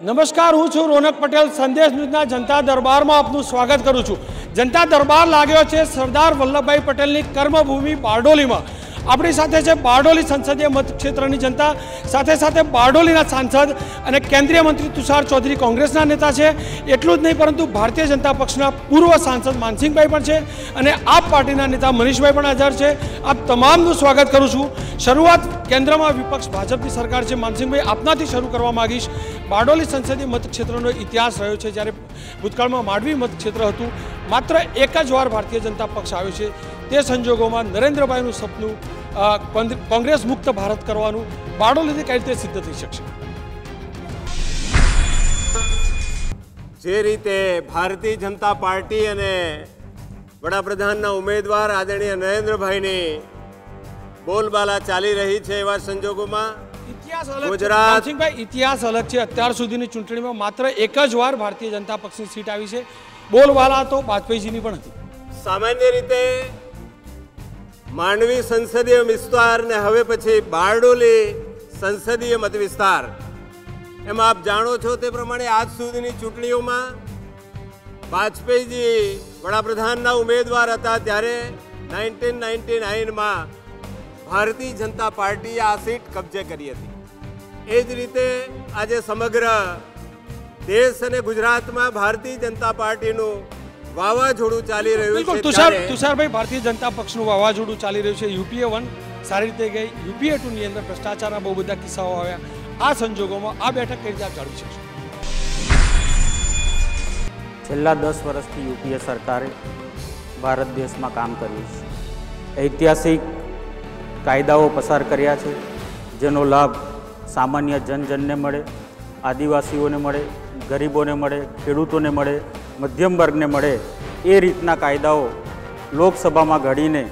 નમસ્કાર, હું છું રોનક પટેલ. સંદેશ ન્યૂઝના જનતા દરબારમાં આપનું સ્વાગત કરું છું. જનતા દરબાર લાગ્યો છે સરદાર વલ્લભભાઈ પટેલની કર્મભૂમિ બારડોલીમાં. આપણી સાથે છે બારડોલી સંસદીય મતક્ષેત્રની જનતા, સાથે સાથે બારડોલીના સાંસદ અને કેન્દ્રીય મંત્રી તુષાર ચૌધરી કોંગ્રેસના નેતા છે. એટલું જ નહીં પરંતુ ભારતીય જનતા પક્ષના પૂર્વ સાંસદ માનસિંહભાઈ પણ છે અને આપ પાર્ટીના નેતા મનીષભાઈ પણ હાજર છે. આપ તમામનું સ્વાગત કરું છું. શરૂઆત કેન્દ્રમાં વિપક્ષ ભાજપની સરકાર છે. માનસિંહભાઈ, આપનાથી શરૂ કરવા માગીશ. બારડોલી સંસદીય મતક્ષેત્રનો ઇતિહાસ રહ્યો છે. જ્યારે ભૂતકાળમાં માંડવી મતક્ષેત્ર હતું, માત્ર એક જ વાર ભારતીય જનતા પક્ષ આવ્યો છે. તે સંજોગોમાં નરેન્દ્રભાઈનું સપનું કોંગ્રેસ મુક્ત ભારત કરવાનું બારડોલીથી કઈ રીતે સિદ્ધ થઈ શકશે? જે રીતે ભારતીય જનતા પાર્ટી અને વડાપ્રધાનના ઉમેદવાર આદરણીય નરેન્દ્રભાઈની બોલબાલા ચાલી રહી છે, એવા સંજોગોમાં ગુજરાત ઇતિહાસ અલગ છે. અત્યાર સુધીની ચૂંટણીમાં માત્ર એક જ વાર ભારતીય જનતા પક્ષની સીટ આવી છે. બોલબાલા તો વાજપેયીજીની પણ હતી. સામાન્ય રીતે માંડવી સંસદીય વિસ્તાર ને હવે પછી બારડોલી સંસદીય મત વિસ્તાર, એમાં આપ જાણો છો તે પ્રમાણે આજ સુધીની ચૂંટણીઓમાં વાજપેયીજી વડાપ્રધાનના ઉમેદવાર હતા ત્યારે 1999માં ભારતીય જનતા પાર્ટીએ આ સીટ કબજે કરી હતી. એ જ રીતે આજે સમગ્ર દેશ અને ગુજરાતમાં ભારતીય જનતા પાર્ટીનું વાવાઝોડું ચાલી રહ્યું છે. તુષારભાઈ, ભારતીય જનતા પક્ષનું વાવાઝોડું ચાલી રહ્યું છે. UPA 1 સારી રીતે ગઈ, UPA 2 ની અંદર ભ્રષ્ટાચારના બહુ બધા કિસ્સાઓ આવ્યા. આ સંજોગોમાં આ બેઠક કઈ રીતે જાળવી શકશે? છેલ્લા 10 વર્ષથી UPA સરકારે ભારત દેશમાં કામ કર્યું છે. ઐતિહાસિક કાયદાઓ પસાર કર્યા છે, જેનો લાભ સામાન્ય જનજનને મળે, આદિવાસીઓને મળે, ગરીબોને મળે, ખેડૂતોને મળે, મધ્યમ વર્ગને મળે. એ રીતના કાયદાઓ લોકસભામાં ઘડીને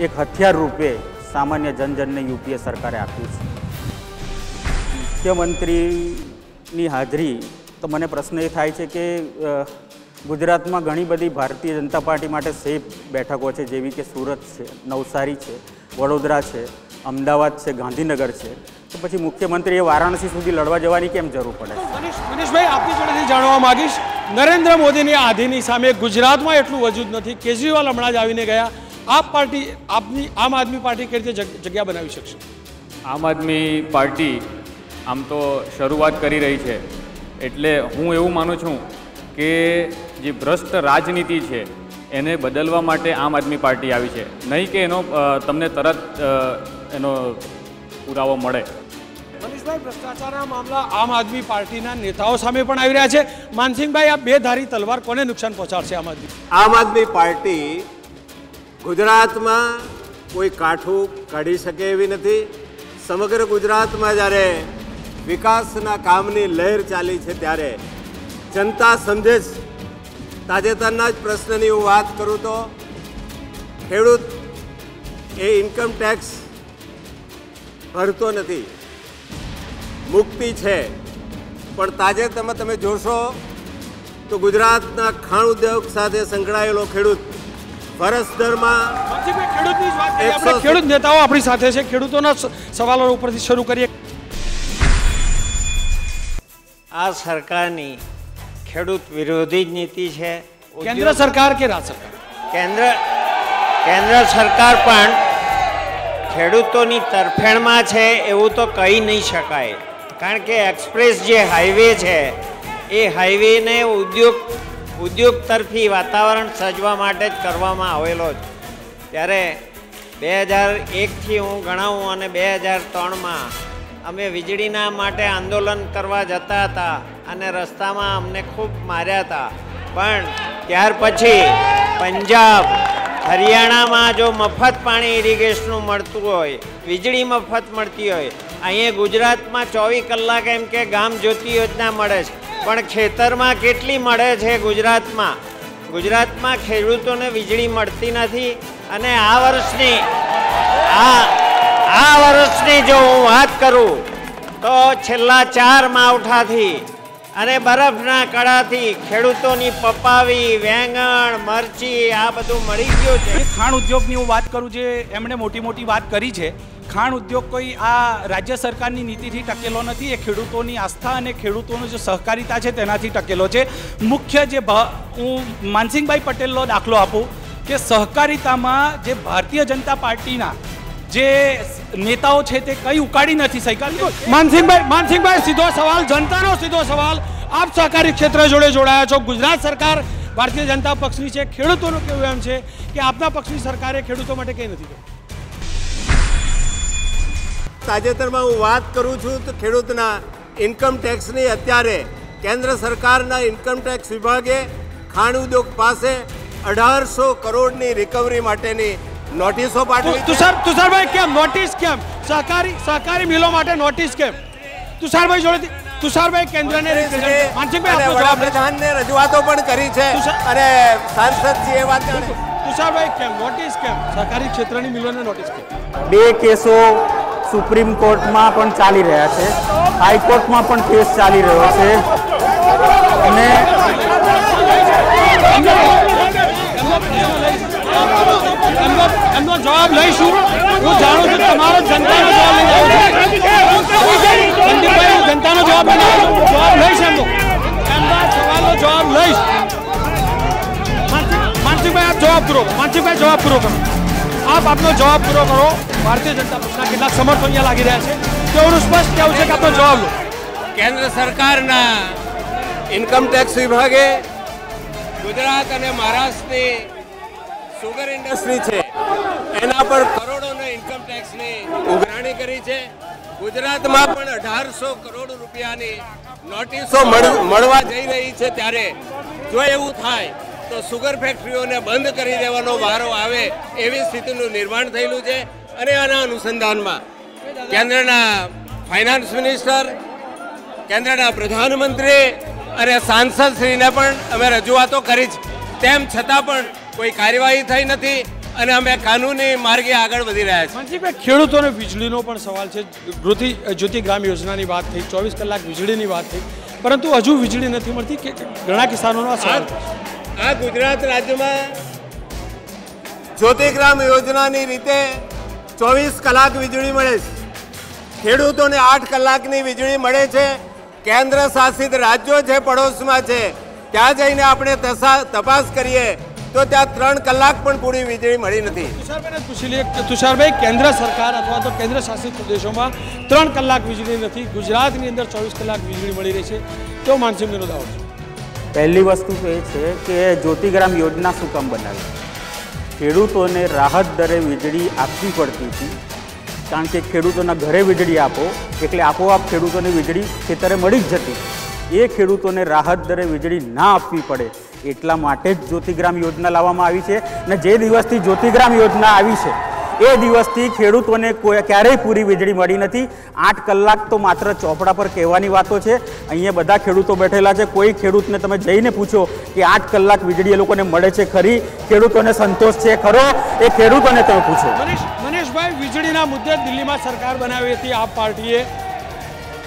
એક હથિયાર રૂપે સામાન્ય જનજનને UPA સરકારે આપ્યું છે. મુખ્યમંત્રીની હાજરી, તો મને પ્રશ્ન એ થાય છે કે ગુજરાતમાં ઘણી બધી ભારતીય જનતા પાર્ટી માટે સેફ બેઠકો છે, જેવી કે સુરત છે, નવસારી છે, વડોદરા છે, અમદાવાદ છે, ગાંધીનગર છે. તો પછી મુખ્યમંત્રીએ વારાણસી સુધી લડવા જવાની કેમ જરૂર પડે? મનીષભાઈ, આપની જોડેથી જાણવા માંગીશ. નરેન્દ્ર મોદીની આધીની સામે ગુજરાતમાં એટલું વજૂદ નથી. કેજરીવાલ હમણાં જ આવીને ગયા. આપ પાર્ટી, આપની આમ આદમી પાર્ટી કઈ રીતે જગ્યા બનાવી શકશે? આમ આદમી પાર્ટી આમ તો શરૂઆત કરી રહી છે, એટલે હું એવું માનું છું કે જે ભ્રષ્ટ રાજનીતિ છે એને બદલવા માટે આમ આદમી પાર્ટી આવી છે, નહીં કે એનો તમને તરત એનો પુરાવો મળે. મનીષભાઈ, ભ્રષ્ટાચારના મામલા આમ આદમી પાર્ટીના નેતાઓ સામે પણ આવી રહ્યા છે. માનસિંહભાઈ, આ બે ધારી તલવાર કોને નુકસાન પહોંચાડશે? આમ આદમી પાર્ટી ગુજરાતમાં કોઈ કાઠું કાઢી શકે એવી નથી. સમગ્ર ગુજરાતમાં જ્યારે વિકાસના કામની લહેર ચાલી છે ત્યારે જનતા સમજે છે. તાજેતરના જ પ્રશ્નની હું વાત કરું તો ખેડૂત એ ઇન્કમ ટેક્સ ભરતો નથી, મુક્તિ છે. પણ તાજેતરમાં તમે જોશો તો ગુજરાતના ખાણ ઉદ્યોગ સાથે સંકળાયેલો ખેડૂત વર્ષ દરમાં ખેડૂત નેતાઓ આપણી સાથે છે. ખેડૂતોના સવાલો ઉપરથી શરૂ કરીએ. આ સરકારની ખેડૂત વિરોધી જ નીતિ છે. કેન્દ્ર સરકાર કે રાજ્ય સરકાર? કેન્દ્ર સરકાર પણ ખેડૂતોની તરફેણમાં છે એવું તો કહી નહીં શકાય. કારણ કે એક્સપ્રેસ જે હાઈવે છે એ હાઈવેને ઉદ્યોગ તરફી વાતાવરણ સર્જવા માટે જ કરવામાં આવેલો છે. ત્યારે 2001થી હું ગણાવું અને 2003માં અમે વીજળીના માટે આંદોલન કરવા જતા હતા અને રસ્તામાં અમને ખૂબ માર્યા હતા. પણ ત્યાર પછી પંજાબ, હરિયાણામાં જો મફત પાણી ઇરિગેશનનું મળતું હોય, વીજળી મફત મળતી હોય, અહીંયા ગુજરાતમાં 24 કલાક એમ કે ગામ જ્યોતિ યોજના મળે છે, પણ ખેતરમાં કેટલી મળે છે? ગુજરાતમાં ખેડૂતોને વીજળી મળતી નથી. અને આ વર્ષની જો હું વાત કરું તો છેલ્લા 4 માવઠાથી અને બરફના કડાથી ખેડૂતોની પપાવી, વેંગણ, મરચી આ બધું મળી ગયું છે. ખાણ ઉદ્યોગની હું વાત કરું, જે એમણે મોટી વાત કરી છે, ખાણ ઉદ્યોગ કોઈ આ રાજ્ય સરકારની નીતિથી ટકેલો નથી, એ ખેડૂતોની આસ્થા અને ખેડૂતોનો જે સહકારિતા છે તેનાથી ટકેલો છે. મુખ્ય જે હું માનસિંહભાઈ પટેલનો દાખલો આપું કે સહકારિતામાં જે ભારતીય જનતા પાર્ટીના જે નેતાઓ છે તે કંઈ ઉકાળી નથી શક્યા. માનસિંહભાઈ સીધો સવાલ, જનતાનો સીધો સવાલ. આપ સહકારી ક્ષેત્ર જોડે જોડાયા છો. ગુજરાત સરકાર ભારતીય જનતા પક્ષની છે, ખેડૂતોનું કેવું એમ છે કે આપના પક્ષની સરકારે ખેડૂતો માટે કંઈ નથી કર્યું. તાજેતરમાં હું વાત કરું છું તો ખેડૂતના ઇન્કમ ટેક્સની અત્યારે કેન્દ્ર સરકારના ઇન્કમ ટેક્સ વિભાગે ખાણ ઉદ્યોગ પાસે 1800 કરોડની રિકવરી માટેની નોટિસો પાઠવી. તુષારભાઈ કેમ નોટિસ, કેમ સહકારી મિલો માટે નોટિસ કેમ? તુષારભાઈ જોડેથી તુષારભાઈ કેન્દ્રને માનસિંહભાઈ વડાપ્રધાનને રજૂઆતો પણ કરી છે અને સાંસદજીએ વાત કરી. તુષારભાઈ કેમ નોટિસ, કેમ સહકારી ક્ષેત્રની મિલોને નોટિસ કેમ? 2 કેસો સુપ્રીમ કોર્ટમાં પણ ચાલી રહ્યા છે, હાઈકોર્ટમાં પણ કેસ ચાલી રહ્યો છે અને એમનો જવાબ લઈશું. હું જાણું છું તમારો જનતાનો જવાબ લઈ જનતાનો જવાબ લઈશ. એમના સવાલનો જવાબ લઈશ. માનસિંહભાઈ આપ જવાબ પૂરો કરો. માનસિંહભાઈ જવાબ પૂરો કરો. આપનો જવાબ પૂરો કરો. ભારતીય જનતા પક્ષના કેટલાક સમર્થકો અહીંયા લાગી રહ્યા છે, તેઓનું સ્પષ્ટ કહેવું છે કે આપનો જવાબ લો. કેન્દ્ર સરકારના ઇન્કમ ટેક્સ વિભાગે ગુજરાત અને મહારાષ્ટ્રની સુગર ઇન્ડસ્ટ્રી છે એના પર કરોડોના ઇન્કમ ટેક્સની ઉઘરાણી કરી છે. ગુજરાતમાં પણ 1800 કરોડ રૂપિયાની નોટિસો મળવા જઈ રહી છે. ત્યારે જો એવું થાય તો સુગર ફેક્ટરીઓને બંધ કરી દેવાનો વારો આવે એવી સ્થિતિનું નિર્માણ થયેલું છે. અને આના અનુસંધાનમાં કેન્દ્રના ફાઇનાન્સ મિનિસ્ટર, કેન્દ્રના પ્રધાનમંત્રી અને સાંસદશ્રીને પણ અમે રજૂઆતો કરી છે. તેમ છતાં પણ કોઈ કાર્યવાહી થઈ નથી અને અમે કાનૂની માર્ગે આગળ વધી રહ્યા છીએ. માનસિંહભાઈ, ખેડૂતોને વીજળીનો પણ સવાલ છે. જ્યોતિ ગ્રામ યોજનાની વાત થઈ, 24 કલાક વીજળીની વાત થઈ, પરંતુ હજુ વીજળી નથી મળતી કે ઘણા કિસાનોનો સવાલ. આ ગુજરાત રાજ્યમાં જ્યોતિ ગ્રામ યોજનાની રીતે 24 કલાક વીજળી મળે છે. ખેડૂતોને 8 કલાકની વીજળી મળે છે. કેન્દ્ર શાસિત રાજ્યો છે, પડોશમાં છે, ત્યાં જઈને આપણે તપાસ કરીએ તો ત્યાં 3 કલાક પણ પૂરી વીજળી મળી નથી. તુષારભાઈને પૂછી લઈએ કે તુષારભાઈ, કેન્દ્ર સરકાર અથવા તો કેન્દ્ર શાસિત પ્રદેશોમાં 3 કલાક વીજળી નથી, ગુજરાતની અંદર 24 કલાક વીજળી મળી રહી છે, તો માનસિંહભાઈનો દાવો છે. પહેલી વસ્તુ તો એ છે કે જ્યોતિગ્રામ યોજના શું કામ બનાવી? ખેડૂતોને રાહત દરે વીજળી આપવી પડતી હતી, કારણ કે ખેડૂતોના ઘરે વીજળી આપો એટલે આપોઆપ ખેડૂતોને વીજળી ખેતરે મળી જ જતી. એ ખેડૂતોને રાહત દરે વીજળી ના આપવી પડે એટલા માટે જ જ્યોતિગ્રામ યોજના લાવવામાં આવી છે. અને જે દિવસથી જ્યોતિગ્રામ યોજના આવી છે એ દિવસથી ખેડૂતોને ક્યારેય પૂરી વીજળી મળી નથી. 8 કલાક તો માત્ર ચોપડા પર કહેવાની વાતો છે. અહીંયા બધા ખેડૂતો બેઠેલા છે, કોઈ ખેડૂતને તમે જઈને પૂછો કે 8 કલાક વીજળી એ લોકોને મળે છે ખરી, ખેડૂતોને સંતોષ છે ખરો, એ ખેડૂતોને તમે પૂછો. મનીષભાઈ, વીજળીના મુદ્દે દિલ્હીમાં સરકાર બનાવી હતી આપ પાર્ટીએ,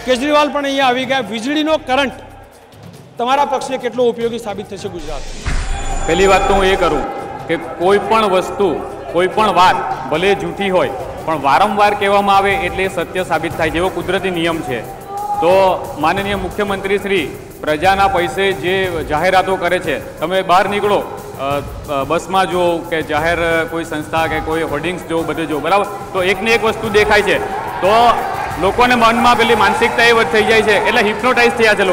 કેજરીવાલ પણ અહીંયા આવી ગયા. વીજળીનો કરંટ તમારા પક્ષને કેટલો ઉપયોગી સાબિત થશે ગુજરાત? પહેલી વાત તો હું એ કરું કે કોઈ પણ વસ્તુ, કોઈ પણ વાત ભલે જૂઠી હોય પણ વારંવાર કહેવામાં આવે એટલે સત્ય સાબિત થાય, જેવો કુદરતી નિયમ છે. તો માનનીય મુખ્યમંત્રી શ્રી પ્રજાના પૈસે જે જાહેરાતો કરે છે, તમે બહાર નીકળો બસમાં જો કે જાહેર કોઈ સંસ્થા કે કોઈ હોર્ડિંગ્સ જો બધે જો, બરાબર, તો એકને એક વસ્તુ દેખાય છે તો લોકોને મનમાં પેલી માનસિકતા એ થઈ જાય છે, એટલે હિપ્નોટાઇઝ થયા છે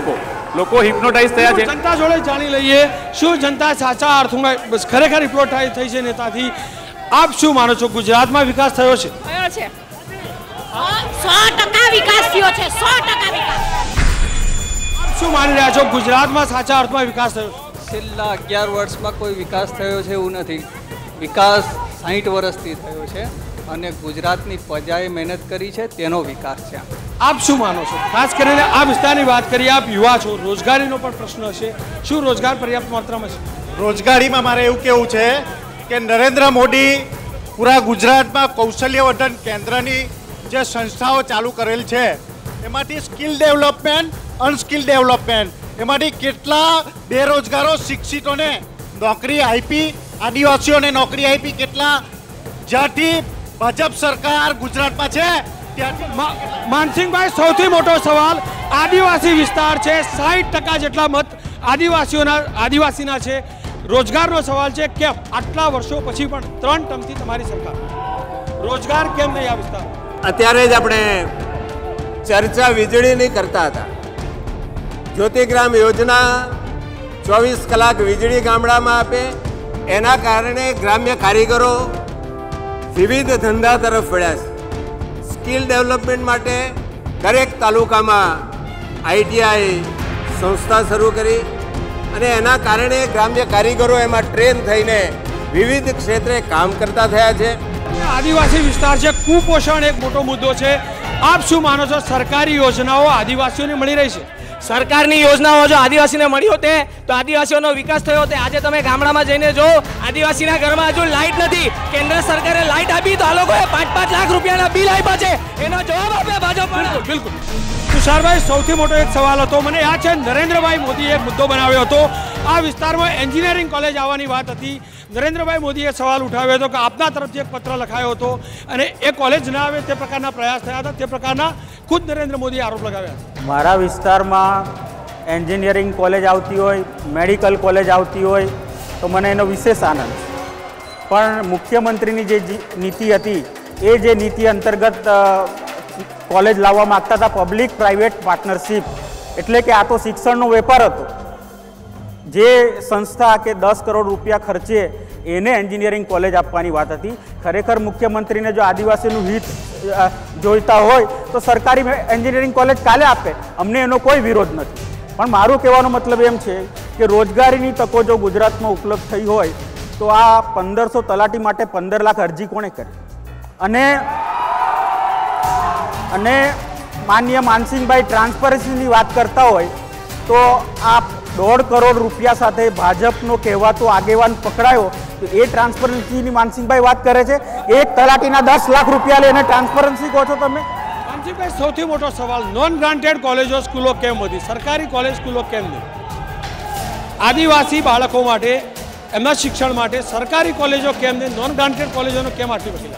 લોકો હિપ્નોટાઇઝ થયા છે. જનતા જોડે જાણી લઈએ શું જનતા સાચા અર્થમાં ખરેખર હિપ્નોટાઇઝ થઈ છે નેતાથી. આપ શું માનો છો, ગુજરાતમાં વિકાસ થયો છે? 100% વિકાસ થયો છે, 100% વિકાસ. આપ શું માની રહ્યા છો, ગુજરાતમાં સાચા અર્થમાં વિકાસ થયો છે? છેલ્લા 11 વર્ષમાં કોઈ વિકાસ થયો છે એવું નથી. વિકાસ 60 વર્ષથી થયો છે અને ગુજરાતની પ્રજાએ મહેનત કરી છે તેનો વિકાસ છે. આપ શું માનો છો? ખાસ કરીને આ વિસ્તારની વાત કરીએ, આપ યુવા છો, રોજગારીનો પણ પ્રશ્ન હશે, શું રોજગાર પર્યાપ્ત માત્રામાં છે? રોજગારીમાં મારે એવું કહેવું છે કે નરેન્દ્ર મોદી પૂરા ગુજરાતમાં કૌશલ્યવર્ધન કેન્દ્રની જે સંસ્થાઓ ચાલુ કરેલ છે એમાંથી સ્કિલ ડેવલપમેન્ટ, અનસ્કિલ ડેવલપમેન્ટ, એમાંથી કેટલા બેરોજગારો શિક્ષિતોને નોકરી આપી, આદિવાસીઓને નોકરી આપી, કેટલા જ્યાંથી ભાજપ સરકાર ગુજરાતમાં છે ત્યાંથી માનસિંહભાઈ, સૌથી મોટો સવાલ, આદિવાસી વિસ્તાર છે, 60% જેટલા મત આદિવાસીના છે, રોજગારનો સવાલ છે. કેમ આટલા વર્ષો પછી પણ 3 ટર્મથી તમારી સરકાર રોજગાર કેમ નહીં આ વિસ્તાર? અત્યારે જ આપણે ચર્ચા વીજળીની કરતા હતા. જ્યોતિગ્રામ યોજના 24 કલાક વીજળી ગામડામાં આપે, એના કારણે ગ્રામ્ય કારીગરો વિવિધ ધંધા તરફ વળ્યા છે. સ્કિલ ડેવલપમેન્ટ માટે દરેક તાલુકામાં ITI સંસ્થા શરૂ કરી અને એના કારણે ગ્રામ્ય કારીગરો એમાં ટ્રેન થઈને વિવિધ ક્ષેત્રે કામ કરતા થયા છે. આદિવાસી વિસ્તાર છે, કુપોષણ એક મોટો મુદ્દો છે. આપ શું માનો છો, સરકારી યોજનાઓ આદિવાસીઓને મળી રહી છે? સરકારની યોજનાઓ જો આદિવાસીને મળી હોતે તો આદિવાસીઓનો વિકાસ થયો હોતે. આજે તમે ગામડામાં જઈને જો આદિવાસીના ઘરમાં હજુ લાઇટ નથી. કેન્દ્ર સરકારે લાઇટ આપી તો આ લોકોએ 5-5 લાખ રૂપિયાના બિલ આપ્યા છે. એનો જવાબ આપે ભાજપ. બિલકુલ. તુષારભાઈ, સૌથી મોટો એક સવાલ હતો, મને યાદ છે નરેન્દ્રભાઈ મોદીએ એક મુદ્દો બનાવ્યો હતો. આ વિસ્તારમાં એન્જિનિયરિંગ કોલેજ આવવાની વાત હતી. નરેન્દ્રભાઈ મોદીએ સવાલ ઉઠાવ્યો હતો કે આપના તરફથી એક પત્ર લખાયો હતો અને એ કોલેજ ના આવે તે પ્રકારના પ્રયાસ થયા હતા. તે પ્રકારના ખુદ નરેન્દ્ર મોદીએ આરોપ લગાવ્યા હતા. મારા વિસ્તારમાં એન્જિનિયરિંગ કોલેજ આવતી હોય, મેડિકલ કોલેજ આવતી હોય તો મને એનો વિશેષ આનંદ છે. પણ મુખ્યમંત્રીની જે નીતિ હતી એ જે નીતિ અંતર્ગત કોલેજ લાવવા માગતા હતા પબ્લિક પ્રાઇવેટ પાર્ટનરશિપ, એટલે કે આ તો શિક્ષણનો વેપાર હતો. જે સંસ્થા કે 10 કરોડ રૂપિયા ખર્ચે એને એન્જિનિયરિંગ કોલેજ આપવાની વાત હતી. ખરેખર મુખ્યમંત્રીને જો આદિવાસીનું હિત જોઈતા હોય તો સરકારી એન્જિનિયરિંગ કોલેજ કાલે આપે, અમને એનો કોઈ વિરોધ નથી. પણ મારું કહેવાનો મતલબ એમ છે કે રોજગારીની તકો જો ગુજરાતમાં ઉપલબ્ધ થઈ હોય તો આ 1500 તલાટી માટે 15 લાખ અરજી કોણે કરી? અને માનનીય માનસિંહભાઈ ટ્રાન્સપરન્સીની વાત કરતા હોય તો આ 1.5 કરોડ રૂપિયા સાથે ભાજપનો કહેવાતો આગેવાન પકડાયો તો એ ટ્રાન્સપરન્સીની માનસિંહભાઈ વાત કરે છે. એક તલાટીના 10 લાખ રૂપિયા લઈને ટ્રાન્સપરન્સી કહો છો તમે? માનસિંહભાઈ, સૌથી મોટો સવાલ, નોન ગ્રાન્ટેડ કોલેજો સ્કૂલો કેમ વધી, સરકારી કોલેજ સ્કૂલો કેમ નહીં? આદિવાસી બાળકો માટે એમના શિક્ષણ માટે સરકારી કોલેજો કેમ નહીં, નોન ગ્રાન્ટેડ કોલેજોનો કેમ આટલી બધી?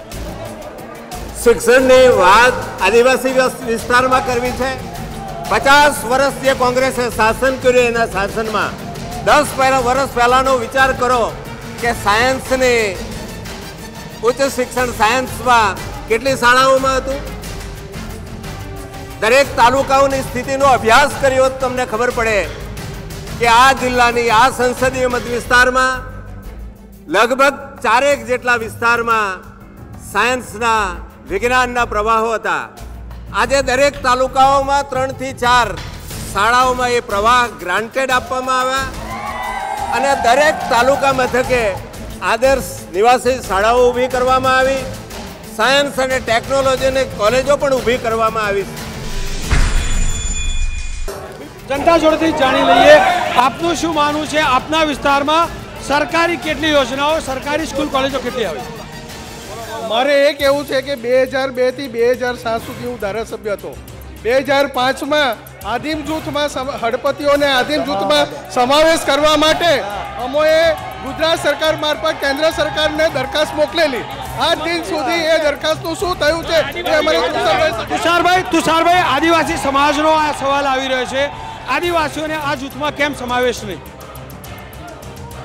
શિક્ષણની વાત આદિવાસી વિસ્તારમાં કરવી છે. 50 વર્ષ જે કોંગ્રેસે શાસન કર્યું એના શાસનમાં 10 વર્ષ પહેલાનો વિચાર કરો કે સાયન્સની ઉચ્ચ શિક્ષણ સાયન્સમાં કેટલી શાળાઓમાં હતું. દરેક તાલુકાઓની સ્થિતિનો અભ્યાસ કર્યો તો તમને ખબર પડે કે આ જિલ્લાની આ સંસદીય મત વિસ્તારમાં લગભગ 4 જેટલા વિસ્તારમાં સાયન્સના વિજ્ઞાનના પ્રવાહો હતા. આજે દરેક તાલુકાઓમાં 3 થી 4 શાળાઓમાં એ પ્રવાહ ગ્રાન્ટેડ આપવામાં આવ્યા અને દરેક તાલુકા મથકે આદર્શ નિવાસી શાળાઓ ઊભી કરવામાં આવી. સાયન્સ અને ટેકનોલોજીની કોલેજો પણ ઊભી કરવામાં આવી. જનતા જોડેથી જાણી લઈએ આપનું શું માનવું છે, આપના વિસ્તારમાં સરકારી કેટલી યોજનાઓ, સરકારી સ્કૂલ કોલેજો કેટલી આવી? મારે એ કહેવું છે કે 2002 થી 2007 સુધી હું ધારાસભ્ય હતો. 2005માં આદિમ જૂથમાં હળપતિઓને આદિમ જૂથમાં સમાવેશ કરવા માટે અમોએ ગુજરાત સરકાર મારફત કેન્દ્ર સરકારને દરખાસ્ત મોકલેલી. આજ દિન સુધી એ દરખાસ્તનું શું થયું છે એ અમારે તુષારભાઈ, આદિવાસી સમાજનો આ સવાલ આવી રહ્યો છે, આદિવાસીઓને આ જૂથમાં કેમ સમાવેશ નહીં?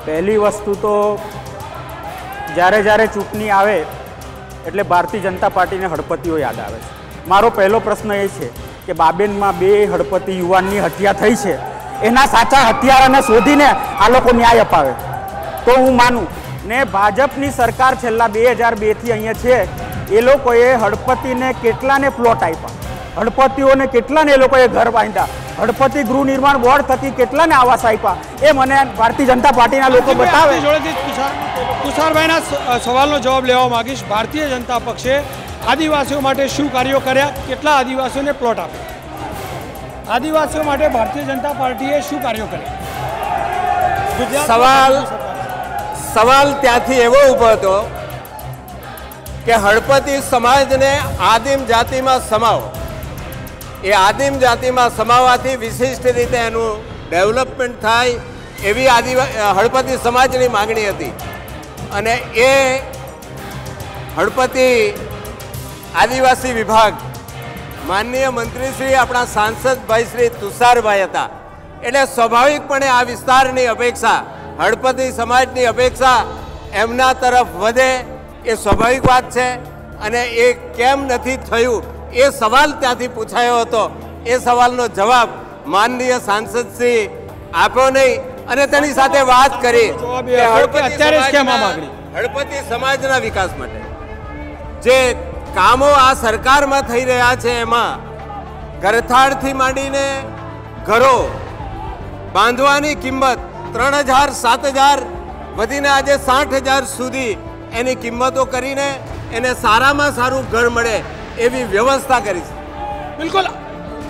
પહેલી વસ્તુ તો જ્યારે ચૂંટણી આવે એટલે ભારતીય જનતા પાર્ટીને હળપતિઓ યાદ આવે છે. મારો પહેલો પ્રશ્ન એ છે કે બાબેનમાં 2 હળપતિ યુવાનની હત્યા થઈ છે, એના સાચા હત્યારાને શોધીને આ લોકો ન્યાય અપાવે તો હું માનું. ને ભાજપની સરકાર છેલ્લા 2002થી અહીંયા છે, એ લોકોએ હળપતિને કેટલાને પ્લોટ આપ્યા, હળપતિઓને કેટલાને એ લોકોએ ઘર બાંધ્યા, હળપતિ ગૃહ નિર્માણ બોર્ડ થકી કેટલાને આવાસ આપ્યા, એ મને ભારતીય જનતા પાર્ટીના લોકો બતાવે. તુષારભાઈના સવાલનો જવાબ લેવા માંગીશ. ભારતીય જનતા પક્ષે આદિવાસીઓ માટે શું કાર્યો કર્યા, કેટલા આદિવાસીઓને પ્લોટ આપ્યા? આદિવાસીઓ માટે ભારતીય જનતા પાર્ટીએ શું કાર્યો કર્યા? સવાલ ત્યાંથી એવો ઊભો હતો કે હળપતિ સમાજને આદિમ જાતિમાં સમાવો. એ આદિમ જાતિમાં સમાવવાથી વિશિષ્ટ રીતે એનું ડેવલપમેન્ટ થાય એવી હળપતિ સમાજની માગણી હતી અને એ હળપતિ આદિવાસી વિભાગ માનનીય મંત્રી શ્રી આપણા સાંસદ ભાઈ શ્રી તુષારભાઈ હતા, એટલે સ્વાભાવિકપણે આ વિસ્તારની અપેક્ષા, હળપતિ સમાજની અપેક્ષા એમના તરફ વધે એ સ્વાભાવિક વાત છે. અને એ કેમ નથી થયું એ સવાલ ત્યાંથી પૂછાયો હતો. એ સવાલનો જવાબ માનનીય સાંસદ શ્રી આપ્યો નહીં અને તેની સાથે વાત કરી હળપતિ સમાજના વિકાસ માટે જે કામો આ સરકારમાં થઈ રહ્યા છે એમાં ગરથાળથી માંડીને ઘરો બાંધવાની કિંમત 3,000 7,000 વધીને આજે 60,000 સુધી એની કિંમતો કરીને એને સારામાં સારું ઘર મળે એવી વ્યવસ્થા કરી છે. બિલકુલ,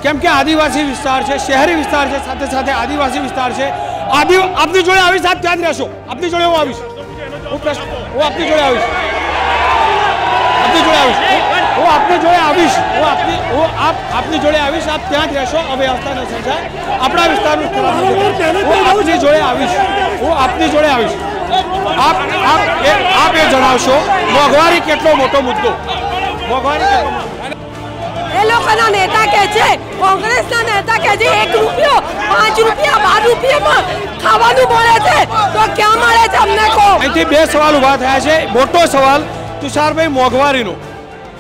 કેમ કે આદિવાસી વિસ્તાર છે, શહેરી વિસ્તાર છે, સાથે સાથે આદિવાસી વિસ્તાર છે. આપની જોડે આવીશ, આપ ત્યાં જ રહેશો. આપની જોડે હું આવીશ, હું આપની જોડે આવીશ, આપની જોડે આવીશ, આપ ત્યાં જ રહેશો. અવ્યવસ્થા ન સર્જાય, આપણા વિસ્તારનું આપની જોડે આવીશ, હું આપની જોડે આવીશ. આપ એ જણાવશો મોંઘવારી કેટલો મોટો મુદ્દો? મોંઘવારી કેટલો મોટો? એ લોકોના નેતા કહે છે, કોંગ્રેસના નેતા કહે છે 1 રૂપિયો 5 રૂપિયા 12 રૂપિયામાં ખાવાનું મળે છે, તો ક્યાં મળે છે અમને કહો. અહીંથી બે સવાલ ઊભા થયા છે. મોટો સવાલ તુષારભાઈ મોંઘવારીનો,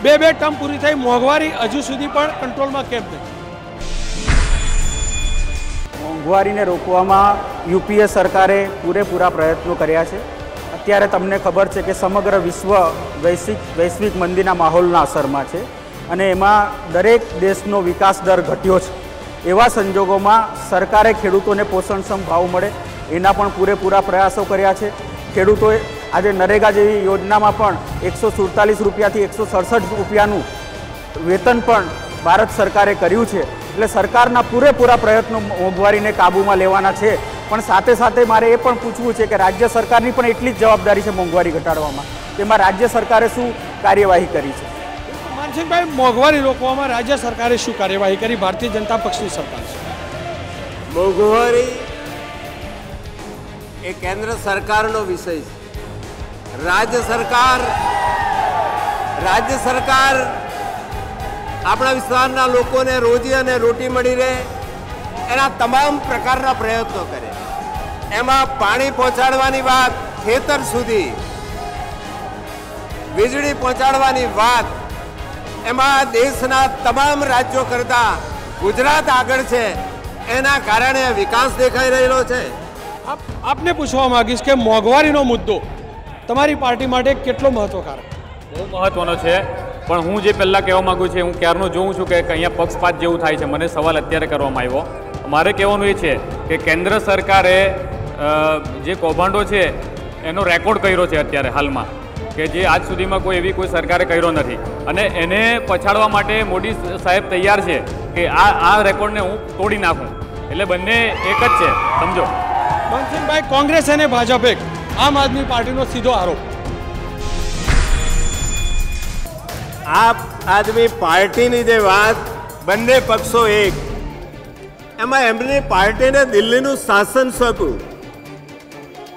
બે ટર્મ પૂરી થઈ, મોંઘવારી હજુ સુધી પણ કંટ્રોલમાં કેમ નહીં? મોંઘવારીને રોકવામાં યુપીએ સરકારે પૂરેપૂરા પ્રયત્નો કર્યા છે. અત્યારે તમને ખબર છે કે સમગ્ર વિશ્વ વૈશ્વિક મંદીના માહોલના અસરમાં છે અને એમાં દરેક દેશનો વિકાસ દર ઘટ્યો છે. એવા સંજોગોમાં સરકારે ખેડૂતોને પોષણક્ષમ ભાવ મળે એના પણ પૂરેપૂરા પ્રયાસો કર્યા છે. ખેડૂતોએ આજે નરેગા જેવી યોજનામાં પણ 147 રૂપિયાથી 167 રૂપિયાનું વેતન પણ ભારત સરકારે કર્યું છે. એટલે સરકારના પૂરેપૂરા પ્રયત્નો મોંઘવારીને કાબૂમાં લેવાના છે. પણ સાથે સાથે મારે એ પણ પૂછવું છે કે રાજ્ય સરકારની પણ એટલી જ જવાબદારી છે મોંઘવારી ઘટાડવામાં. તેમાં રાજ્ય સરકારે શું કાર્યવાહી કરી છે? માનસિંહભાઈ, મોંઘવારી રોકવામાં રાજ્ય સરકારે શું કાર્યવાહી કરી? ભારતીય જનતા પક્ષની સરકાર છે. મોંઘવારી એ કેન્દ્ર સરકારનો વિષય છે. રાજ્ય સરકાર આપણા વિસ્તારના લોકોને રોજી અને રોટી મળી રહે એના તમામ પ્રકારના પ્રયત્નો કરે. એમાં પાણી પહોંચાડવાની વાત, ખેતર સુધી વીજળી પહોંચાડવાની વાત, એમાં દેશના તમામ રાજ્યો કરતાં ગુજરાત આગળ છે. એના કારણે વિકાસ દેખાઈ રહેલો છે. આપને પૂછવા માંગીશ કે મોંઘવારીનો મુદ્દો તમારી પાર્ટી માટે કેટલો મહત્વકારક? બહુ મહત્વનો છે. પણ હું જે પહેલાં કહેવા માગું છું, હું ક્યારનું જોઉં છું કે અહીંયા પક્ષપાત જેવું થાય છે. મને સવાલ અત્યારે કરવામાં આવ્યો. મારે કહેવાનું એ છે કે કેન્દ્ર સરકારે જે કૌભાંડો છે એનો રેકોર્ડ કર્યો છે અત્યારે હાલમાં, કે જે આજ સુધીમાં કોઈ સરકારે કર્યો નથી. અને એને પછાડવા માટે મોદી સાહેબ તૈયાર છે કે આ રેકોર્ડને હું તોડી નાખું. એટલે બંને એક જ છે, સમજો. માનસિંહભાઈ, કોંગ્રેસ અને ભાજપ એક, આમ આદમી પાર્ટીનો સીધો આરોપ. આમ આદમી પાર્ટીની જે વાત, બંને પક્ષો એક, એમાં એમની પાર્ટીને દિલ્હીનું શાસન સોંપ્યું,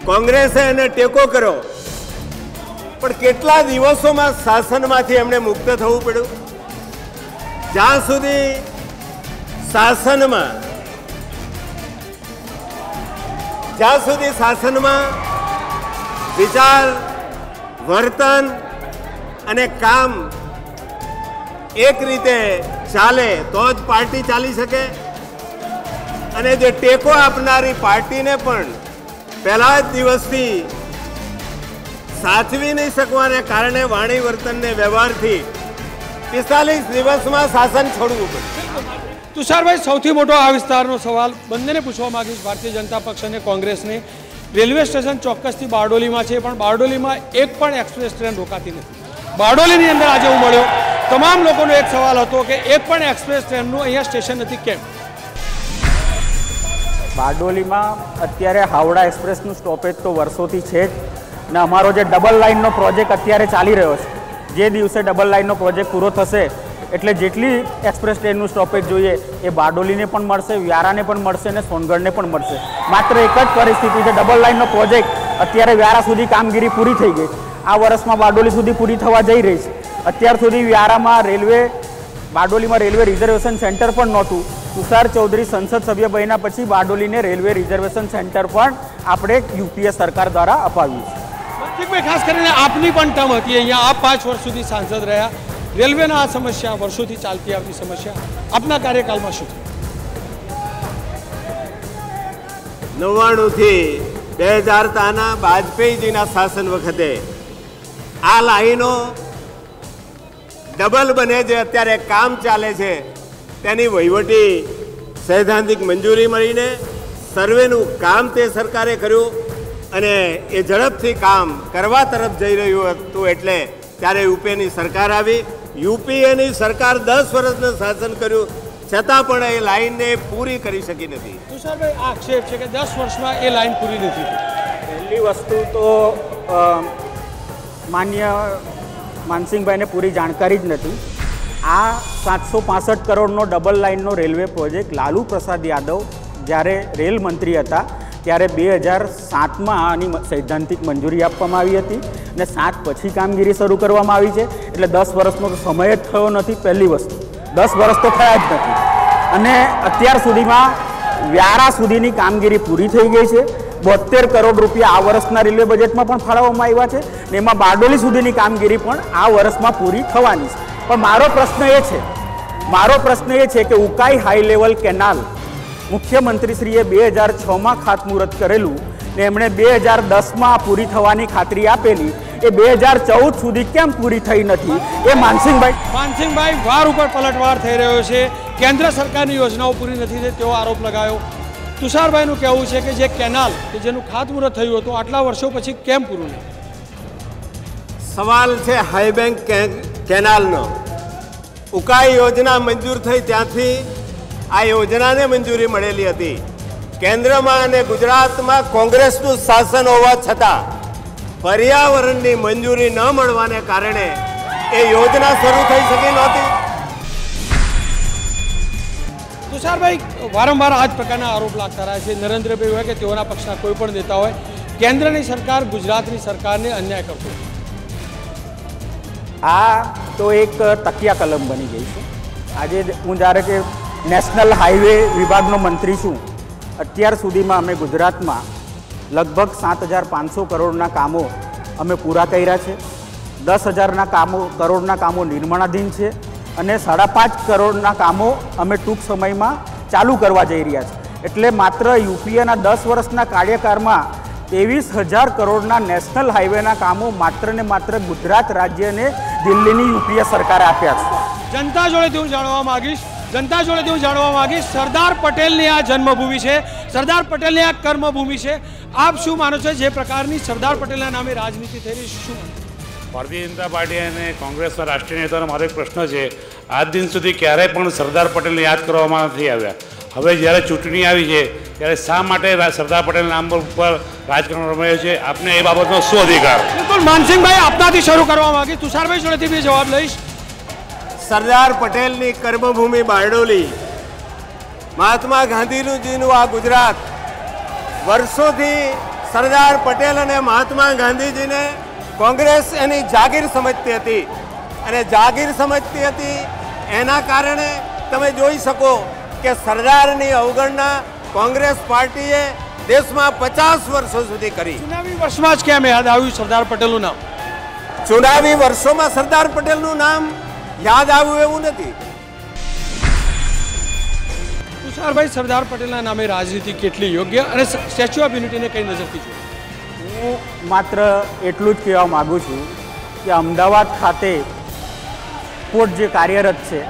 કોંગ્રેસે એને ટેકો કર્યો. પણ કેટલા દિવસોમાં શાસનમાંથી એમને મુક્ત થવું પડ્યું. જ્યાં સુધી શાસનમાં વિચાર, વર્તન અને કામ એક રીતે ચાલે તો જ પાર્ટી ચાલી શકે. અને જે ટેકો આપનારી પાર્ટીને પણ પહેલા જ દિવસથી સાચવી નહીં શકવાને કારણે વાણી વર્તનને વ્યવહારથી 45 દિવસમાં શાસન છોડવું પડે. તુષારભાઈ, સૌથી મોટો આ વિસ્તારનો સવાલ બંનેને પૂછવા માંગીશ, ભારતીય જનતા પક્ષ અને કોંગ્રેસને. રેલવે સ્ટેશન ચોક્કસથી બારડોલીમાં છે, પણ બારડોલીમાં એક પણ એક્સપ્રેસ ટ્રેન રોકાતી નથી. બારડોલીની અંદર આજે હું મળ્યો, તમામ લોકોનો એક સવાલ હતો કે એક પણ એક્સપ્રેસ ટ્રેનનું અહીંયા સ્ટેશન નથી. કેમ? બારડોલીમાં અત્યારે હાવડા એક્સપ્રેસનું સ્ટોપેજ તો વર્ષોથી છે જ, અને અમારો જે ડબલ લાઇનનો પ્રોજેક્ટ અત્યારે ચાલી રહ્યો છે, જે દિવસે ડબલ લાઇનનો પ્રોજેક્ટ પૂરો થશે એટલે જેટલી એક્સપ્રેસ ટ્રેનનું સ્ટોપેજ જોઈએ એ બારડોલીને પણ મળશે, વ્યારાને પણ મળશે અને સોનગઢને પણ મળશે. માત્ર એક જ પરિસ્થિતિ છે, ડબલ લાઇનનો પ્રોજેક્ટ અત્યારે વ્યારા સુધી કામગીરી પૂરી થઈ ગઈ. આ વર્ષમાં બારડોલી સુધી પૂરી થવા જઈ રહી છે. અત્યાર સુધી વ્યારામાં બારડોલીમાં રેલવે રિઝર્વેશન સેન્ટર પણ નહોતું. તુષાર ચૌધરી સંસદ સભ્ય બન્યા પછી બારડોલીને રેલવે રિઝર્વેશન સેન્ટર પણ આપણે યુપીએ સરકાર દ્વારા અપાવ્યું છે. મનસુખભાઈ, ખાસ કરીને આપની પણ ટર્મ હતી અહીંયા, આપ 5 વર્ષ સુધી સાંસદ રહ્યા. રેલવેના આ સમસ્યા વર્ષોથી ચાલતી આવતી સમસ્યા આપના કાર્યકાળમાં શું થયું? 99થી 2000 વાજપેયીજીના શાસન વખતે આ લાઈનો ડબલ બને જે અત્યારે કામ ચાલે છે તેની વહીવટી સૈદ્ધાંતિક મંજૂરી મળીને સર્વેનું કામ તે સરકારે કર્યું અને એ ઝડપથી કામ કરવા તરફ જઈ રહ્યું હતું. એટલે ત્યારે યુપીએની સરકાર આવી. યુપીએની સરકાર 10 વર્ષનું શાસન કર્યું છતાં પણ એ લાઈનને પૂરી કરી શકી નથી. તુષારભાઈ, આ આક્ષેપ છે કે 10 વર્ષમાં એ લાઈન પૂરી નથી થઈ. પહેલી વસ્તુ તો માન્ય માનસિંહભાઈને પૂરી જાણકારી જ નથી. આ 765 કરોડનો ડબલ લાઇનનો રેલવે પ્રોજેક્ટ લાલુ પ્રસાદ યાદવ જ્યારે રેલ મંત્રી હતા ત્યારે 2007માં આની સૈદ્ધાંતિક મંજૂરી આપવામાં આવી હતી અને 7 પછી કામગીરી શરૂ કરવામાં આવી છે. એટલે 10 વર્ષનો તો સમય જ થયો નથી. પહેલી વસ્તુ 10 વર્ષ તો થયા જ નથી. અને અત્યાર સુધીમાં વ્યારા સુધીની કામગીરી પૂરી થઈ ગઈ છે. 72 કરોડ રૂપિયા આ વર્ષના રેલવે બજેટમાં પણ ફાળવવામાં આવ્યા છે ને એમાં બારડોલી સુધીની કામગીરી પણ આ વર્ષમાં પૂરી થવાની છે. પણ મારો પ્રશ્ન એ છે કે ઉકાઈ હાઈ લેવલ કેનાલ મુખ્યમંત્રીશ્રીએ 2006માં ખાતમુહૂર્ત કરેલું ને એમણે 2010માં પૂરી થવાની ખાતરી આપેલી, એ 2014 સુધી કેમ પૂરી થઈ નથી? એ માનસિંહભાઈ વાર ઉપર પલટવાર થઈ રહ્યો છે. કેન્દ્ર સરકારની યોજનાઓ પૂરી નથી થઈ તેવો આરોપ લગાયો. તુષારભાઈનું કહેવું છે કે જે કેનાલ કે જેનું ખાતમુહૂર્ત થયું હતું આટલા વર્ષો પછી કેમ પૂરું નહીં? સવાલ છે હાઈ બેંક કેનાલનો. ઉકાઈ યોજના મંજૂર થઈ ત્યાંથી આ યોજનાને મંજૂરી મળેલી હતી. કેન્દ્રમાં અને ગુજરાતમાં કોંગ્રેસનું શાસન હોવા છતાં પર્યાવરણની મંજૂરી ન મળવાને કારણે એ યોજના શરૂ થઈ શકી નહોતી. તુષારભાઈ, વારંવાર આ જ પ્રકારના આરોપ લાગતા રહ્યા છે. નરેન્દ્રભાઈ હોય કે તેઓના પક્ષના કોઈ પણ નેતા હોય, કેન્દ્રની સરકાર ગુજરાતની સરકારને અન્યાય કરતો. આ તો એક તકિયા કલમ બની ગઈ છે. આજે હું જ્યારે કે નેશનલ હાઈવે વિભાગનો મંત્રી છું, અત્યાર સુધીમાં અમે ગુજરાતમાં લગભગ 7500 કરોડના કામો અમે પૂરા કર્યા છે. 10,000 કરોડના કામો નિર્માણાધીન છે અને 5.5 કરોડના કામો અમે ટૂંક સમયમાં ચાલુ કરવા જઈ રહ્યા છે. એટલે માત્ર યુપીએના 10 વર્ષના કાર્યકાળમાં 23,000 કરોડના નેશનલ હાઈવેના કામો માત્ર ને માત્ર ગુજરાત રાજ્યને દિલ્હીની યુપીએ સરકારે આપ્યા છે. જનતા જોડેથી હું જાણવા માંગીશ સરદાર પટેલની આ જન્મભૂમિ છે, સરદાર પટેલની આ કર્મભૂમિ છે. આપ શું માનો છો જે પ્રકારની સરદાર પટેલના નામે રાજનીતિ થઈ રહી છે? શું ભારતીય જનતા પાર્ટી અને કોંગ્રેસના રાષ્ટ્રીય નેતાનો મારો એક પ્રશ્ન છે, આજ દિન સુધી ક્યારેય પણ સરદાર પટેલને યાદ કરવામાં નથી આવ્યા. હવે જ્યારે ચૂંટણી આવી છે ત્યારે શા માટે સરદાર પટેલના નામ ઉપર રાજકારણ રમાયું છે? આપને એ બાબતનો શું અધિકાર? બિલકુલ માનસિંહભાઈ, આપનાથી શરૂ કરવા માંગીશ. તુષારભાઈ જોડેથી બી જવાબ લઈશ. સરદાર પટેલની કર્મભૂમિ બારડોલી, મહાત્મા ગાંધીજીનું આ ગુજરાત, વર્ષોથી સરદાર પટેલ અને મહાત્મા ગાંધીજીને કોંગ્રેસ એની જાગીર સમજતી હતી અને જાગીર સમજતી હતી એના કારણે તમે જોઈ શકો કે સરદારની અવગણના કોંગ્રેસ પાર્ટીએ દેશમાં 50 વર્ષો સુધી કરી. ચુનાવી વર્ષમાં જ કેમ યાદ આવ્યું સરદાર પટેલનું નામ? ચુનાવી વર્ષોમાં સરદાર પટેલનું નામ યાદ આવ્યું એવું નથી. તુષારભાઈ, સરદાર પટેલના નામે રાજનીતિ કેટલી યોગ્ય અને સ્ટેચ્યુ ઓફ યુનિટીને કઈ નજરથી જોઈએ? હું માત્ર એટલું જ કહેવા માગું છું કે અમદાવાદ ખાતે પોર્ટ જે કાર્યરત છે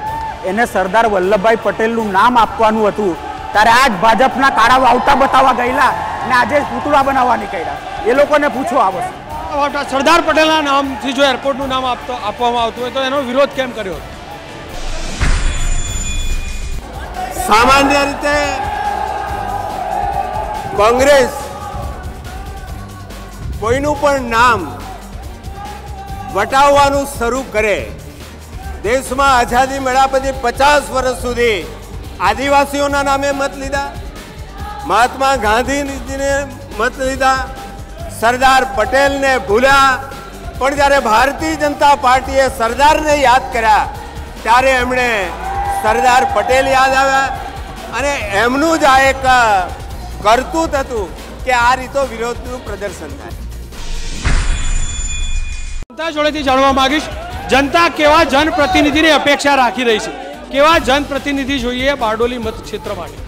એને સરદાર વલ્લભભાઈ પટેલનું નામ આપવાનું હતું ત્યારે આજ ભાજપના કાળા વાવટા બતાવવા ગયેલા અને આજે પૂતળા બનાવવા નીકળ્યા. એ લોકોને પૂછો આ વસ્તુ. સરદાર પટેલના નામથી જો એરપોર્ટનું નામ આપવામાં આવતું હોય તો એનો વિરોધ કેમ કર્યો? સામાન્ય રીતે કોંગ્રેસ કોઈનું પણ નામ વટાવવાનું શરૂ કરે. દેશમાં આઝાદી મળ્યા પછી 50 વર્ષ સુધી આદિવાસીઓના નામે મત લીધા, મહાત્મા ગાંધીજીને મત લીધા, સરદાર પટેલને ભૂલ્યા, પણ જ્યારે ભારતીય જનતા પાર્ટીએ સરદારને યાદ કર્યા ત્યારે એમણે સરદાર પટેલ યાદ આવ્યા અને એમનું જ આ એક કરતૂત હતું કે આ રીતો વિરોધનું પ્રદર્શન થાય. જનતા જોડેથી જાણવા માંગીશ, જનતા કેવા જનપ્રતિનિધિની અપેક્ષા રાખી રહી છે, કેવા જનપ્રતિનિધિ જોઈએ બારડોલી મતક્ષેત્ર માટે?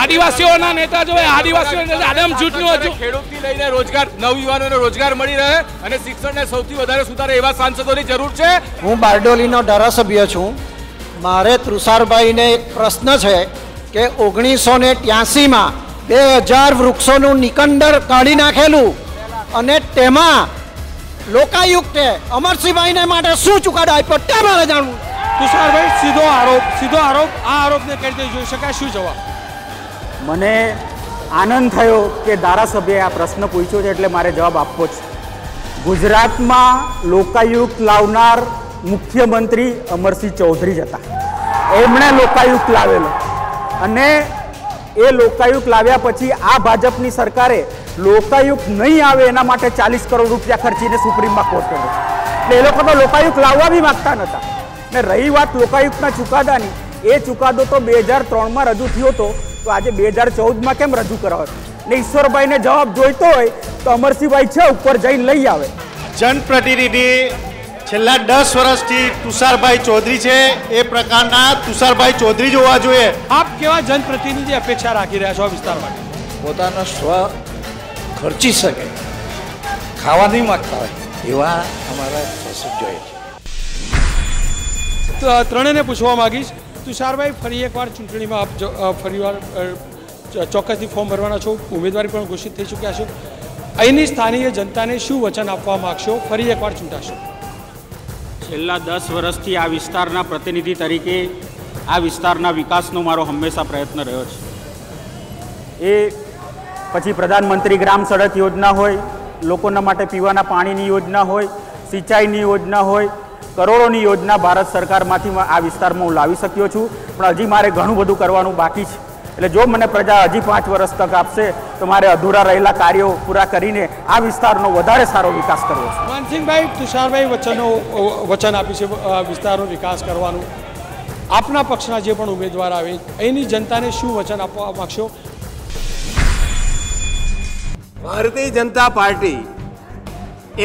આદિવાસીઓના નેતા જોઈએ, આદિવાસીઓના આદમ જૂથનું હજુ ખેડૂતથી લઈને રોજગાર, નવયુવાનોને રોજગાર મળી રહે અને શિક્ષણને સૌથી વધારે સુધારે એવા સાંસદોની જરૂર છે. હું બારડોલીનો ધારાસભ્ય છું. મારે તુષારભાઈને એક પ્રશ્ન છે કે 1983માં 2000 વૃક્ષોનું નિકંદર કાઢી નાખેલું અને તેમાં લોકાયુક્તે અમરસિંહભાઈને માટે શું ચુકાદો આપ્યો તે મારે જાણવું. તુષારભાઈ, સીધો આરોપ આ આરોપને કઈ રીતે જોઈ શકાય, શું જવાબ? મને આનંદ થયો કે ધારાસભ્યએ આ પ્રશ્ન પૂછ્યો છે એટલે મારે જવાબ આપવો છે. ગુજરાતમાં લોકાયુક્ત લાવનાર મુખ્યમંત્રી અમરસિંહ ચૌધરી જ હતા. એમણે લોકાયુક્ત લાવેલો અને એ લોકાયુક્ત લાવ્યા પછી આ ભાજપની સરકારે લોકાયુક્ત નહીં આવે એના માટે 40 કરોડ રૂપિયા ખર્ચીને સુપ્રીમમાં કોર્ટ કર્યો. એટલે એ લોકો તો લોકાયુક્ત લાવવા બી માગતા નહોતા. ને રહી વાત લોકાયુક્તના ચુકાદાની, એ ચુકાદો તો 2003માં રજૂ થયો હતો, તો આજે 2014માં કેમ રજૂ કરાવો? એટલે ઈશ્વરભાઈને જવાબ જોઈતો હોય તો અમરસિંહભાઈ છે ઉપર જઈને લઈ આવે. જનપ્રતિનિધિ છેલ્લા 10 વર્ષથી તુષારભાઈ ચૌધરી છે, એ પ્રકારના તુષારભાઈ ચૌધરી જ હોવા જોઈએ. આપ કેવા જનપ્રતિનિધિ અપેક્ષા રાખી રહ્યા છો આ વિસ્તાર માટે? પોતાનો સ્વ ખર્ચી શકે, ખાવા નહીં માગતા હોય એવા અમારા શાસક જોઈએ છે. તો ત્રણેયને પૂછવા માંગીશ. તુષારભાઈ, ફરી એકવાર ચૂંટણીમાં આપ ફરીવાર ચોક્કસથી ફોર્મ ભરવાના છો, ઉમેદવારી પણ ઘોષિત થઈ ચૂક્યા છો. અહીંની સ્થાનિય જનતાને શું વચન આપવા માગશો? ફરી એકવાર ચૂંટાશો? છેલ્લા 10 વર્ષથી આ વિસ્તારના પ્રતિનિધિ તરીકે આ વિસ્તારના વિકાસનો મારો હંમેશા પ્રયત્ન રહ્યો છે. એ પછી પ્રધાનમંત્રી ગ્રામ સડક યોજના હોય, લોકોના માટે પીવાના પાણીની યોજના હોય, સિંચાઈની યોજના હોય, કરોડોની યોજના ભારત સરકારમાંથી આ વિસ્તારમાં હું લાવી શક્યો છું. પણ હજી મારે ઘણું બધું કરવાનું બાકી છે. એટલે જો મને પ્રજા હજી 5 વર્ષ તક આપશે તો મારે અધૂરા રહેલા કાર્યો પૂરા કરીને આ વિસ્તારનો વધારે સારો વિકાસ કરવો છે. માનસિંહભાઈ, તુષારભાઈ વચન આપ્યું છે વિસ્તારનો વિકાસ કરવાનું. આપના પક્ષના જે પણ ઉમેદવાર આવે અહીંની જનતાને શું વચન આપવા માગશો? ભારતીય જનતા પાર્ટી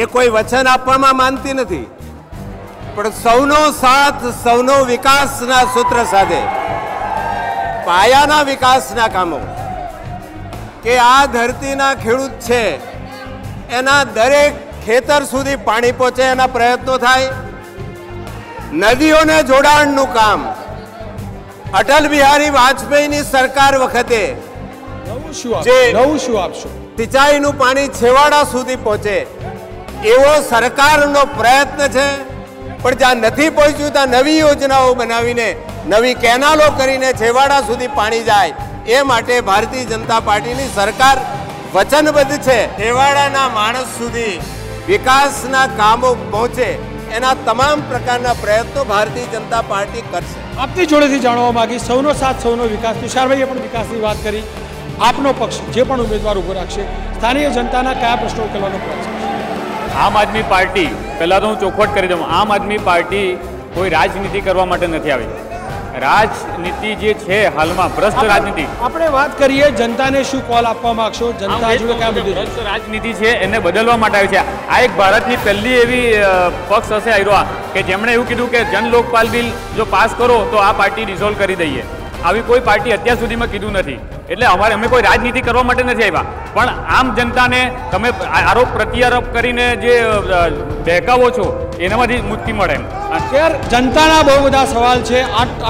એ કોઈ વચન આપવામાં માનતી નથી, પણ સૌનો સાથ, સૌનો વિકાસના સૂત્ર સાથે પાયાના વિકાસના કામો કે આ ધરતીના ખેડૂત છે એના દરેક ખેતર સુધી પાણી પહોંચે એના પ્રયત્નો થાય. નદીઓને જોડાણનું કામ અટલ બિહારી વાજપેયીની સરકાર વખતે સિંચાઈનું પાણી છેવાડા સુધી પહોંચે એવો સરકારનો પ્રયત્ન છે. પણ જ્યાં નથી પહોંચ્યું ત્યાં નવી યોજનાઓ બનાવીને, નવી કેનાલો કરીને છેવાડા સુધી પાણી જાય એ માટે ભારતીય જનતા પાર્ટીની સરકાર વચનબદ્ધ છે. છેવાડાના માણસ સુધી વિકાસના કામો પહોંચે એના તમામ પ્રકારના પ્રયત્નો ભારતીય જનતા પાર્ટી કરશે. આપની જોડેથી જાણવા માંગી, સૌનો સાથ, સૌનો વિકાસ. તુષારભાઈએ પણ વિકાસની વાત કરી. આપનો પક્ષ જે પણ ઉમેદવાર ઉભો રાખશે, સ્થાનિય જનતાના કયા પ્રશ્નો ઉકેલવાનો પ્રયાસ કરશે? આમ આદમી પાર્ટી, પહેલાં તો હું ચોખવટ કરી દઉં, આમ આદમી પાર્ટી કોઈ રાજનીતિ કરવા માટે નથી આવી. રાજનીતિ જે છે હાલમાં ભ્રષ્ટ રાજનીતિ, આપણે વાત કરીએ જનતાને શું કોલ આપવા માંગશો? જનતા જોડે કયા મુદ્દે ભ્રષ્ટ રાજનીતિ છે એને બદલવા માટે આવી છે. આ એક ભારતની પહેલી એવી પક્ષ હશે આયરો કે જેમણે એવું કીધું કે જન લોકપાલ બિલ જો પાસ કરો તો આ પાર્ટી ડિસોલ્વ કરી દઈએ. આવી કોઈ પાર્ટી અત્યાર સુધીમાં કીધું નથી. એટલે અમે કોઈ રાજનીતિ કરવા માટે નથી આવ્યા, પણ આમ જનતાને તમે આરોપ પ્રત્યારોપ કરીને જે બહેકાવો છો એનામાંથી મુક્તિ મળે એમ. જનતાના બહુ બધા સવાલ છે.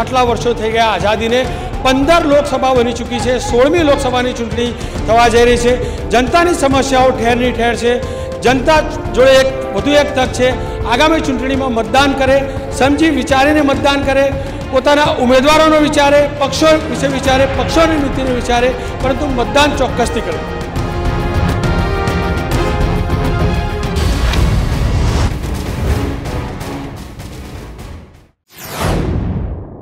આટલા વર્ષો થઈ ગયા આઝાદીને, 15 લોકસભા બની ચૂકી છે, 16મી લોકસભાની ચૂંટણી થવા જઈ રહી છે. જનતાની સમસ્યાઓ ઠેરની ઠેર છે. જનતા જોડે વધુ એક તક છે. આગામી ચૂંટણીમાં મતદાન કરે, સમજી વિચારીને મતદાન કરે, પોતાના ઉમેદવારોનો વિચારે, પક્ષો વિશે વિચારે, પક્ષોની નીતિને વિચારે, પરંતુ મતદાન ચોક્કસથી કરે.